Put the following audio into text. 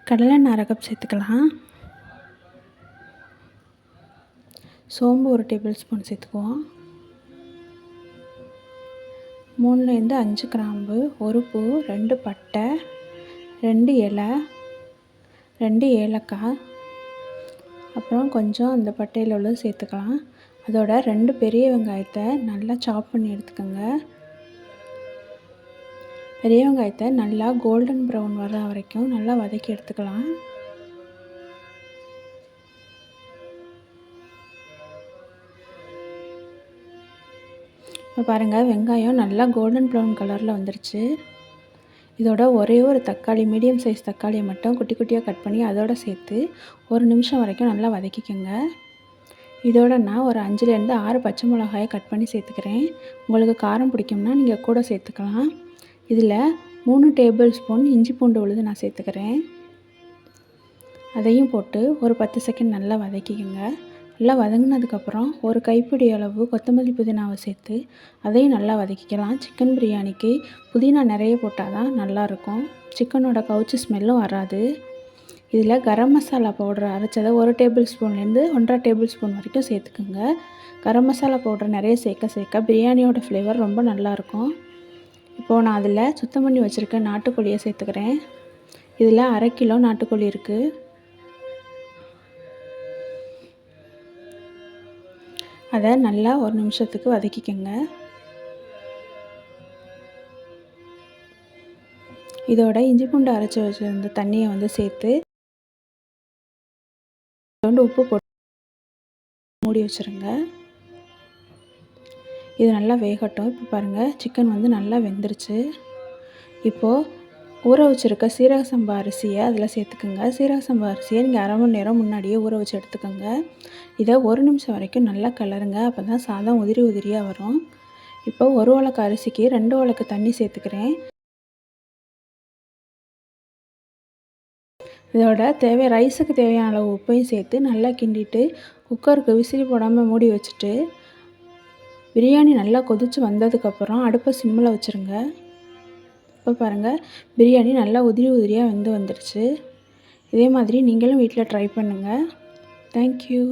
கடலெண்ணெய் அரை கப் சேர்த்துக்கலாம். சோம்பு 1 டேபிள் ஸ்பூன் சேர்த்துக்குவோம். 3லேருந்து 5 கிராம்பு, 1 பூ, 2 பட்டை, 2 இலை, 2 ஏலக்காய், அப்புறம் கொஞ்சம் அந்த பட்டையில் உள்ளது சேர்த்துக்கலாம். அதோட 2 பெரிய வெங்காயத்தை நல்லா சாப் பண்ணி எடுத்துக்கோங்க. பெரிய வெங்காயத்தை நல்லா கோல்டன் ப்ரௌன் வர வரைக்கும் நல்லா வதக்கி எடுத்துக்கலாம். இப்போ பாருங்கள், வெங்காயம் நல்லா கோல்டன் ப்ரௌன் கலரில் வந்துருச்சு. இதோட ஒரே ஒரு தக்காளி, மீடியம் சைஸ் தக்காளியை மட்டும் குட்டி குட்டியாக கட் பண்ணி அதோடு சேர்த்து 1 நிமிஷம் வரைக்கும் நல்லா வதக்கிக்கோங்க. இதோட நான் ஒரு 5லேருந்து 6 பச்சை மிளகாயை கட் பண்ணி சேர்த்துக்கிறேன். உங்களுக்கு காரம் பிடிக்கும்னா நீங்கள் கூட சேர்த்துக்கலாம். இதில் 3 டேபிள் ஸ்பூன் இஞ்சி பூண்டு விழுது நான் சேர்த்துக்கிறேன். அதையும் போட்டு ஒரு 10 செகண்ட் நல்லா வதக்கிக்கோங்க. நல்லா வதங்கினதுக்கப்புறம் ஒரு கைப்பிடி அளவு கொத்தமல்லி புதினாவை சேர்த்து அதையும் நல்லா வதக்கிக்கலாம். சிக்கன் பிரியாணிக்கு புதினா நிறைய போட்டால் தான் நல்லாயிருக்கும். சிக்கனோட கவுச்சி ஸ்மெல்லும் வராது. இதில் கரம் மசாலா பவுடர் அரைச்சதை 1 டேபிள் ஸ்பூன்லேருந்து 1.5 டேபிள் ஸ்பூன் வரைக்கும் சேர்த்துக்குங்க. கரம் மசாலா பவுடர் நிறைய சேர்க்க பிரியாணியோட ஃப்ளேவர் ரொம்ப நல்லாயிருக்கும். இப்போது நான் அதில் சுத்தம் பண்ணி வச்சுருக்க நாட்டுக்கோழியை சேர்த்துக்கிறேன். இதில் 1/2 கிலோ நாட்டுக்கோழி இருக்குது. அதை நல்லா 1 நிமிஷத்துக்கு வதக்கிக்கோங்க. இதோட இஞ்சி பூண்டு அரைச்சி வச்சுருந்த தண்ணியை வந்து சேர்த்து உப்பு போட்டு மூடி வச்சுருங்க. இது நல்லா வேகட்டும். இப்போ பாருங்கள், சிக்கன் வந்து நல்லா வெந்துருச்சு. இப்போது ஊற வச்சுருக்க சீரக சம்பா அரிசியை அதில் சேர்த்துக்குங்க. சீரக சம்பா அரிசியை நீங்கள் அரை மணி நேரம் முன்னாடியே ஊற வச்சு எடுத்துக்கோங்க. இதை 1 நிமிஷம் வரைக்கும் நல்லா கிளறுங்க. அப்போ தான் சாதம் உதிரி உதிரியாக வரும். இப்போ 1 உலக்கு அரிசிக்கு 2 உலக்கு தண்ணி சேர்த்துக்கிறேன். இதோட ரைஸுக்கு தேவையான அளவு உப்பையும் சேர்த்து நல்லா கிண்டிட்டு குக்கருக்கு விசிறி போடாமல் மூடி வச்சுட்டு பிரியாணி நல்லா கொதித்து வந்ததுக்கப்புறம் அடுப்பை சிம்மில் வச்சுருங்க. இப்போ பாருங்கள், பிரியாணி நல்லா உதிரி உதிரியாக வந்துருச்சு. இதே மாதிரி நீங்களும் வீட்டில் ட்ரை பண்ணுங்கள். தேங்க்யூ.